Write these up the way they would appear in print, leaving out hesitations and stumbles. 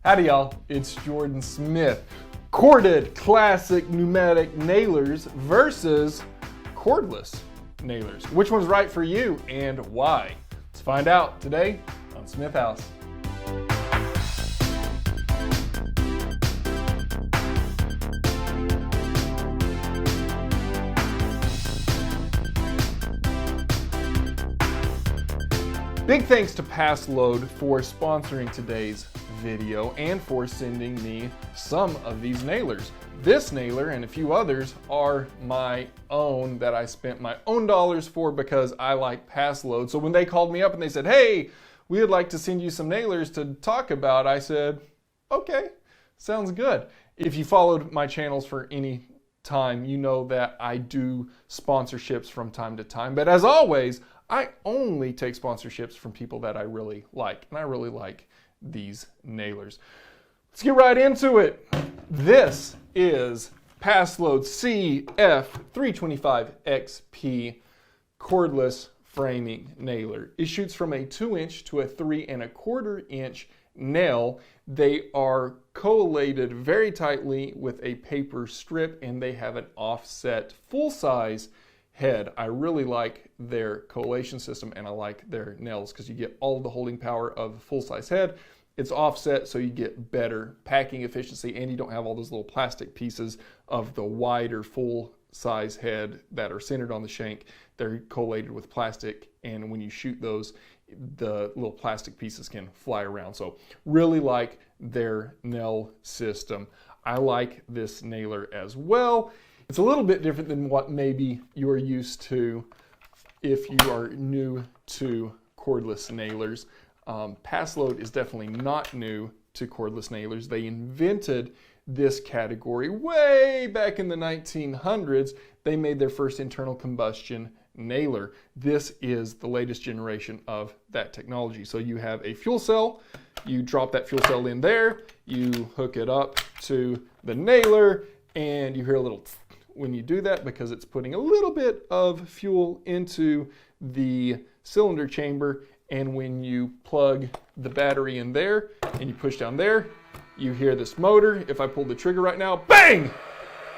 Howdy y'all, it's Jordan Smith. Corded classic pneumatic nailers versus cordless nailers. Which one's right for you and why? Let's find out today on Smith House. Big thanks to Paslode for sponsoring today's video and for sending me some of these nailers. This nailer and a few others are my own that I spent my own dollars for because I like Paslode. So when they called me up and they said, hey, we would like to send you some nailers to talk about, I said, okay, sounds good. If you followed my channels for any time, you know that I do sponsorships from time to time. But as always, I only take sponsorships from people that I really like, and I really like these nailers. Let's get right into it. This is Paslode CF325XP cordless framing nailer. It shoots from a 2-inch to a 3 1/4 inch nail. They are collated very tightly with a paper strip, and they have an offset full-size head. I really like their collation system, and I like their nails because you get all of the holding power of the full-size head. It's offset, so you get better packing efficiency, and you don't have all those little plastic pieces of the wider full-size head that are centered on the shank. They're collated with plastic, and when you shoot those, the little plastic pieces can fly around. So really like their nail system. I like this nailer as well. It's a little bit different than what maybe you're used to if you are new to cordless nailers. Paslode is definitely not new to cordless nailers. They invented this category way back in the 1900s. They made their first internal combustion nailer. This is the latest generation of that technology. So you have a fuel cell, you drop that fuel cell in there, you hook it up to the nailer, and you hear a little tsk when you do that because it's putting a little bit of fuel into the cylinder chamber. And when you plug the battery in there and you push down there, you hear this motor. If I pull the trigger right now, bang!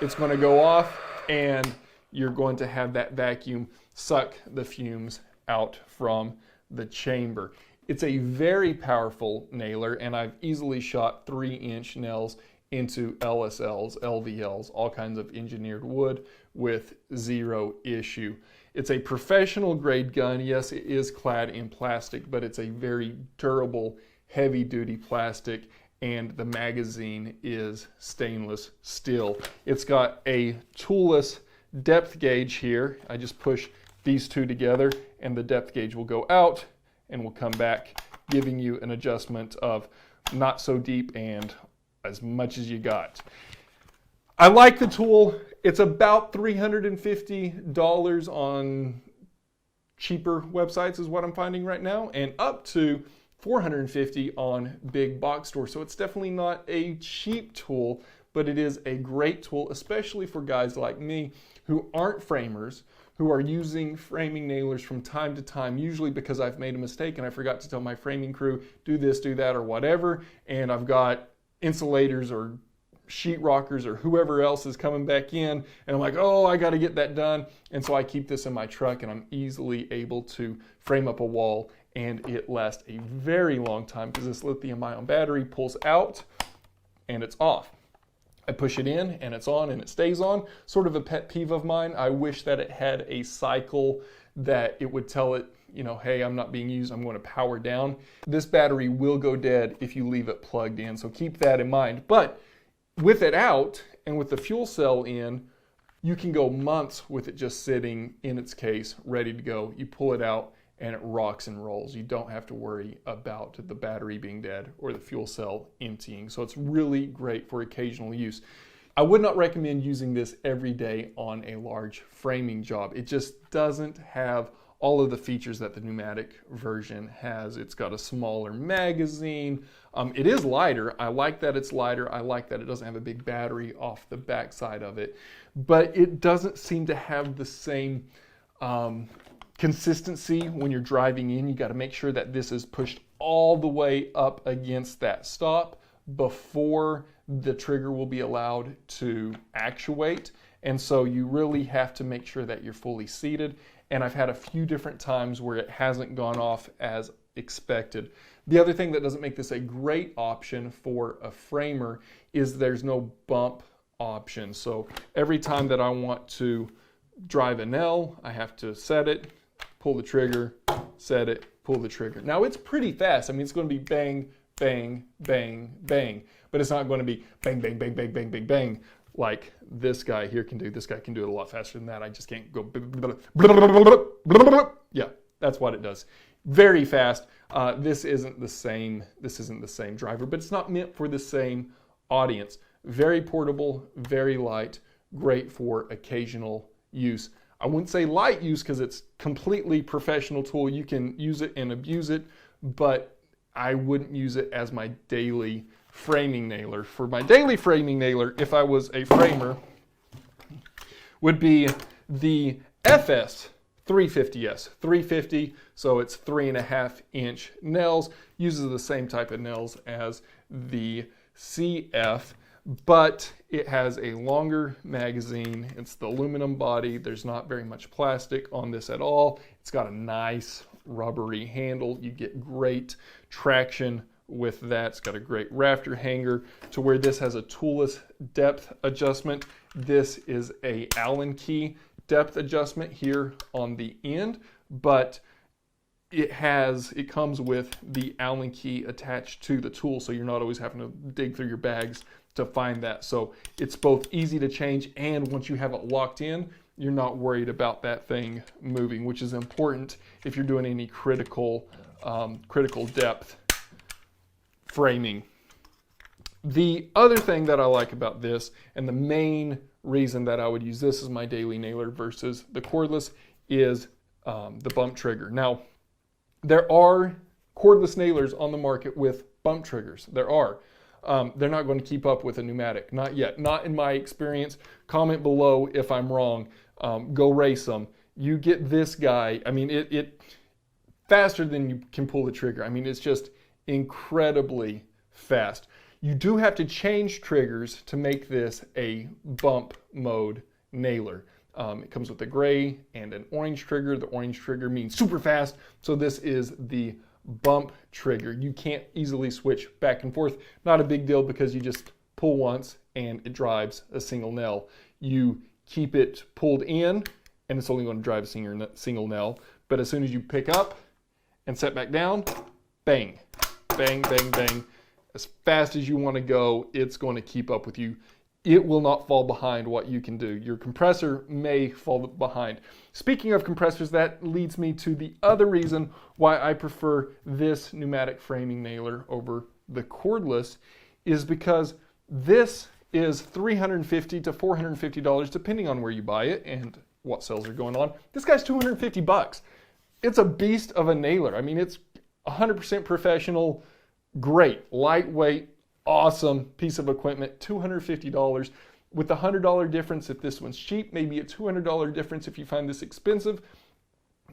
It's going to go off, and you're going to have that vacuum suck the fumes out from the chamber. It's a very powerful nailer, and I've easily shot 3-inch nails into LSLs, LVLs, all kinds of engineered wood with zero issue. It's a professional grade gun. Yes, it is clad in plastic, but it's a very durable, heavy duty plastic, and the magazine is stainless steel. It's got a toolless depth gauge here. I just push these two together and the depth gauge will go out and will come back, giving you an adjustment of not so deep and as much as you got. I like the tool. It's about $350 on cheaper websites is what I'm finding right now, and up to $450 on big box stores. So it's definitely not a cheap tool, but it is a great tool, especially for guys like me who aren't framers, who are using framing nailers from time to time, usually because I've made a mistake and I forgot to tell my framing crew, do this, do that, or whatever, and I've got insulators or sheet rockers or whoever else is coming back in, and I'm like, oh, I got to get that done. And so I keep this in my truck, and I'm easily able to frame up a wall, and it lasts a very long time because this lithium-ion battery pulls out and it's off. I push it in and it's on and it stays on. Sort of a pet peeve of mine. I wish that it had a cycle that it would tell it, you know, hey, I'm not being used, I'm going to power down. This battery will go dead if you leave it plugged in, so keep that in mind. But with it out and with the fuel cell in, you can go months with it just sitting in its case, ready to go. You pull it out and it rocks and rolls. You don't have to worry about the battery being dead or the fuel cell emptying. So it's really great for occasional use. I would not recommend using this every day on a large framing job. It just doesn't have all of the features that the pneumatic version has. It's got a smaller magazine. It is lighter. I like that it's lighter. I like that it doesn't have a big battery off the backside of it. But it doesn't seem to have the same consistency when you're driving in. You got to make sure that this is pushed all the way up against that stop before the trigger will be allowed to actuate. And so you really have to make sure that you're fully seated. And I've had a few different times where it hasn't gone off as expected. The other thing that doesn't make this a great option for a framer is there's no bump option. So every time that I want to drive a nail, I have to set it, pull the trigger, set it, pull the trigger. Now it's pretty fast. I mean, it's going to be bang, bang, bang, bang, but it's not going to be bang, bang, bang, bang, bang, bang, bang, like this guy here can do. This guy can do it a lot faster than that. I just can't go. Yeah, that's what it does. Very fast. This isn't the same. This isn't the same driver, but it's not meant for the same audience. Very portable, very light, great for occasional use. I wouldn't say light use because it's completely professional tool. You can use it and abuse it, but I wouldn't use it as my daily framing nailer. For my daily framing nailer, if I was a framer, would be the FS 350S. 350, so it's 3.5 inch nails. Uses the same type of nails as the CF, but it has a longer magazine. It's the aluminum body. There's not very much plastic on this at all. It's got a nice rubbery handle. You get great traction with that. It's got a great rafter hanger to where this has a toolless depth adjustment. This is a Allen key depth adjustment here on the end, but it comes with the Allen key attached to the tool, so you're not always having to dig through your bags to find that. So it's both easy to change, and once you have it locked in, you're not worried about that thing moving, which is important if you're doing any critical depth framing. The other thing that I like about this, and the main reason that I would use this as my daily nailer versus the cordless, is the bump trigger. Now, there are cordless nailers on the market with bump triggers. There are. They're not going to keep up with a pneumatic. Not yet. Not in my experience. Comment below if I'm wrong. Go race them. You get this guy. I mean, it faster than you can pull the trigger. I mean, it's just incredibly fast. You do have to change triggers to make this a bump mode nailer. It comes with a gray and an orange trigger. The orange trigger means super fast, so this is the bump trigger. You can't easily switch back and forth. Not a big deal because you just pull once and it drives a single nail. You keep it pulled in and it's only going to drive a single nail, but as soon as you pick up and set back down, bang, bang, bang, bang. As fast as you want to go, it's going to keep up with you. It will not fall behind what you can do. Your compressor may fall behind. Speaking of compressors, that leads me to the other reason why I prefer this pneumatic framing nailer over the cordless, is because this is $350 to $450 depending on where you buy it and what sales are going on. This guy's $250. It's a beast of a nailer. I mean, it's 100% professional, great, lightweight, awesome piece of equipment. $250 with a $100 difference if this one's cheap, maybe a $200 difference if you find this expensive.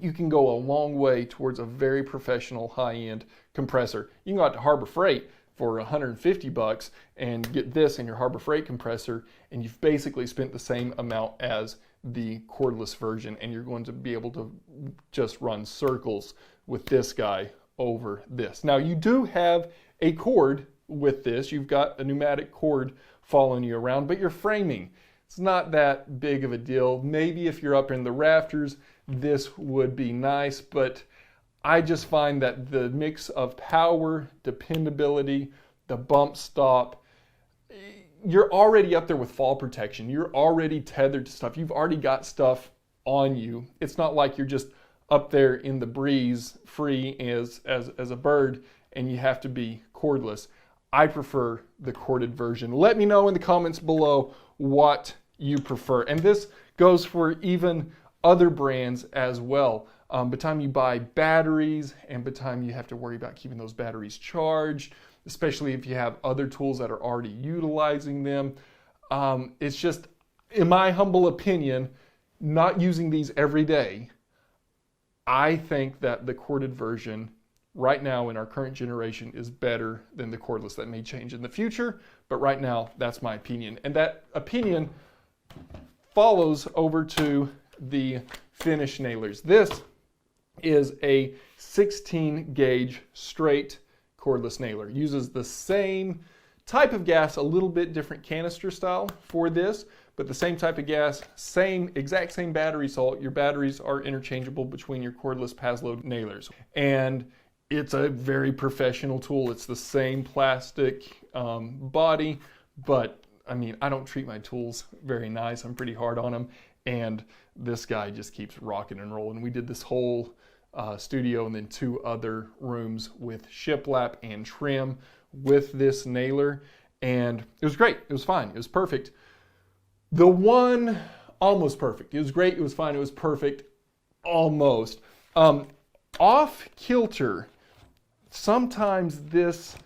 You can go a long way towards a very professional high-end compressor. You can go out to Harbor Freight for $150 and get this in your Harbor Freight compressor, and you've basically spent the same amount as the cordless version, and you're going to be able to just run circles with this guy over this. Now, you do have a cord with this. You've got a pneumatic cord following you around, but you're framing. It's not that big of a deal. Maybe if you're up in the rafters, this would be nice, but I just find that the mix of power, dependability, the bump stop, you're already up there with fall protection. You're already tethered to stuff. You've already got stuff on you. It's not like you're just up there in the breeze free as a bird and you have to be cordless. I prefer the corded version. Let me know in the comments below what you prefer. And this goes for even other brands as well. By the time you buy batteries and by the time you have to worry about keeping those batteries charged, especially if you have other tools that are already utilizing them, it's just, in my humble opinion, not using these every day, I think that the corded version right now in our current generation is better than the cordless. That may change in the future, but right now that's my opinion. And that opinion follows over to the finish nailers. This is a 16 gauge straight cordless nailer. Uses the same type of gas, a little bit different canister style for this, but the same type of gas, exact same battery salt. Your batteries are interchangeable between your cordless Paslode nailers. And it's a very professional tool. It's the same plastic body, but I mean, I don't treat my tools very nice. I'm pretty hard on them. And this guy just keeps rocking and rolling. We did this whole studio and then 2 other rooms with shiplap and trim with this nailer. And it was great. It was fine. It was perfect. The one, almost perfect. It was great, it was fine, it was perfect, almost. Off kilter, sometimes this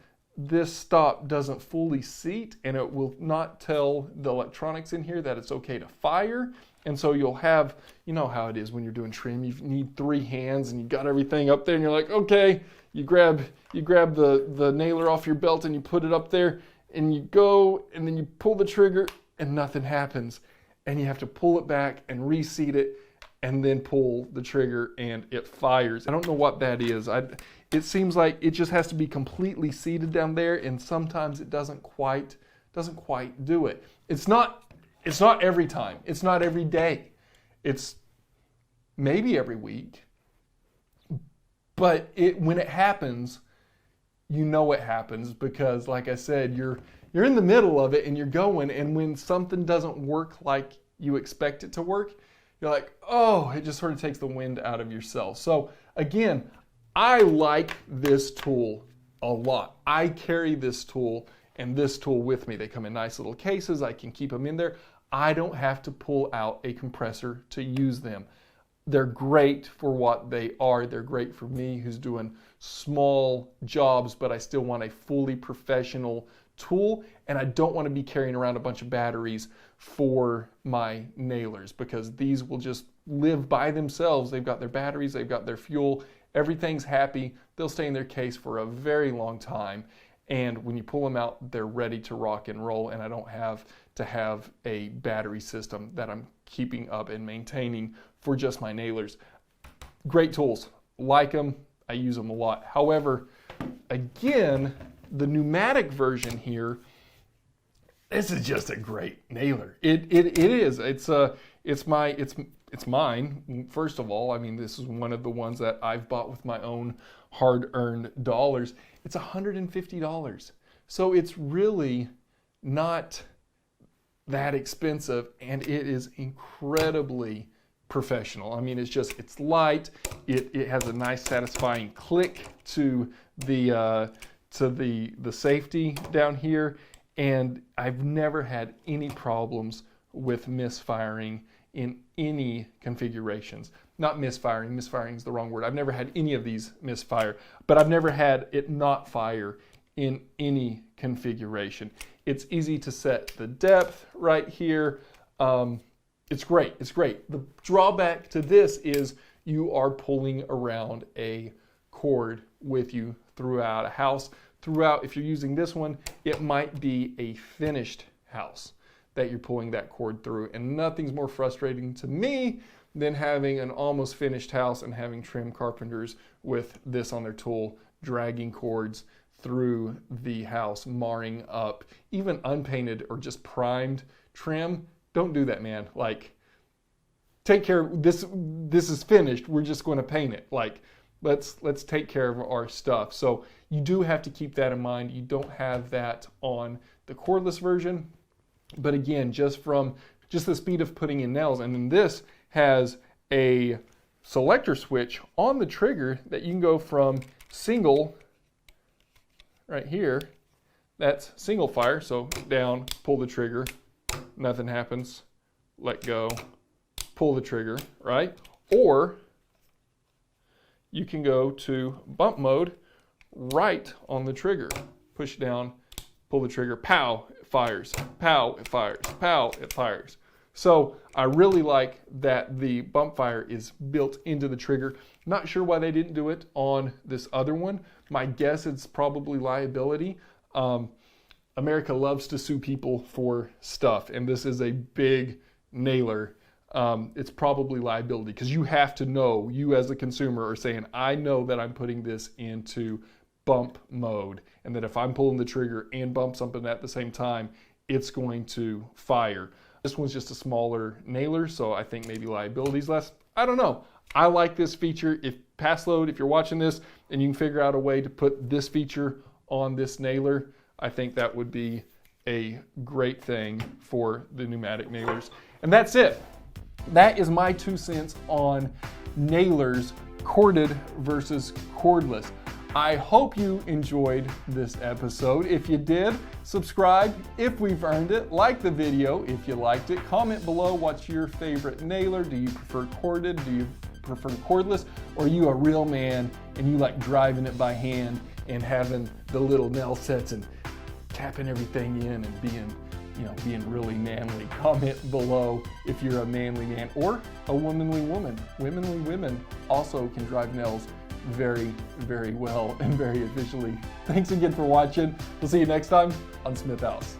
stop doesn't fully seat and it will not tell the electronics in here that it's okay to fire. And so you'll have, you know how it is when you're doing trim, you need 3 hands and you got everything up there and you're like, okay, you grab the nailer off your belt and you put it up there and you go and then you pull the trigger and nothing happens, and you have to pull it back and reseat it and then pull the trigger and it fires. I don't know what that is. It seems like it just has to be completely seated down there, and sometimes it doesn't quite do it. It's not every time. It's not every day. It's maybe every week. But when it happens, you know it happens because, like I said, you're in the middle of it and you're going, and when something doesn't work like you expect it to work, you're like, oh, it just sort of takes the wind out of yourself. So again, I like this tool a lot. I carry this tool and this tool with me. They come in nice little cases. I can keep them in there. I don't have to pull out a compressor to use them. They're great for what they are. They're great for me who's doing small jobs, but I still want a fully professional tool, and I don't want to be carrying around a bunch of batteries for my nailers because these will just live by themselves. They've got their batteries, they've got their fuel, everything's happy. They'll stay in their case for a very long time, and when you pull them out, they're ready to rock and roll, and I don't have to have a battery system that I'm keeping up and maintaining for just my nailers. Great tools, like them, I use them a lot. However, again, the pneumatic version here, this is just a great nailer. It is. It's mine. First of all, I mean, this is one of the ones that I've bought with my own hard-earned dollars. It's $150. So it's really not that expensive, and it is incredibly professional. I mean, it's light. It has a nice, satisfying click to the safety down here, and I've never had any problems with misfiring in any configurations. Not misfiring is the wrong word. I've never had any of these misfire, but I've never had it not fire in any configuration. It's easy to set the depth right here. It's great, it's great. The drawback to this is you are pulling around a cord with you throughout a house. If you're using this one, it might be a finished house that you're pulling that cord through, and nothing's more frustrating to me than having an almost finished house and having trim carpenters with this on their tool, dragging cords through the house, marring up, even unpainted or just primed trim. Don't do that, man. Like, take care, this is finished, we're just going to paint it. Like, let's take care of our stuff. So you do have to keep that in mind. You don't have that on the cordless version. But again, just the speed of putting in nails, and then this has a selector switch on the trigger that you can go from single right here, that's single fire, so down, pull the trigger, nothing happens, let go, pull the trigger, right? Or you can go to bump mode right on the trigger, push down, pull the trigger, pow, it fires, pow, it fires, pow, it fires. So I really like that the bump fire is built into the trigger. Not sure why they didn't do it on this other one. My guess it's probably liability. America loves to sue people for stuff, and this is a big nailer. It's probably liability because you have to know, you as a consumer are saying, I know that I'm putting this into bump mode, and that if I'm pulling the trigger and bump something at the same time, it's going to fire. This one's just a smaller nailer, so I think maybe liability's less. I don't know. I like this feature. If Paslode, if you're watching this and you can figure out a way to put this feature on this nailer, I think that would be a great thing for the pneumatic nailers. And that's it. That is my 2 cents on nailers, corded versus cordless. I hope you enjoyed this episode. If you did, subscribe if we've earned it. Like the video if you liked it. Comment below what's your favorite nailer. Do you prefer corded? Do you prefer cordless? Or are you a real man and you like driving it by hand and having the little nail sets and tapping everything in and being really manly? Comment below if you're a manly man or a womanly woman. Womanly women also can drive nails very, very well and very efficiently. Thanks again for watching. We'll see you next time on Smith House.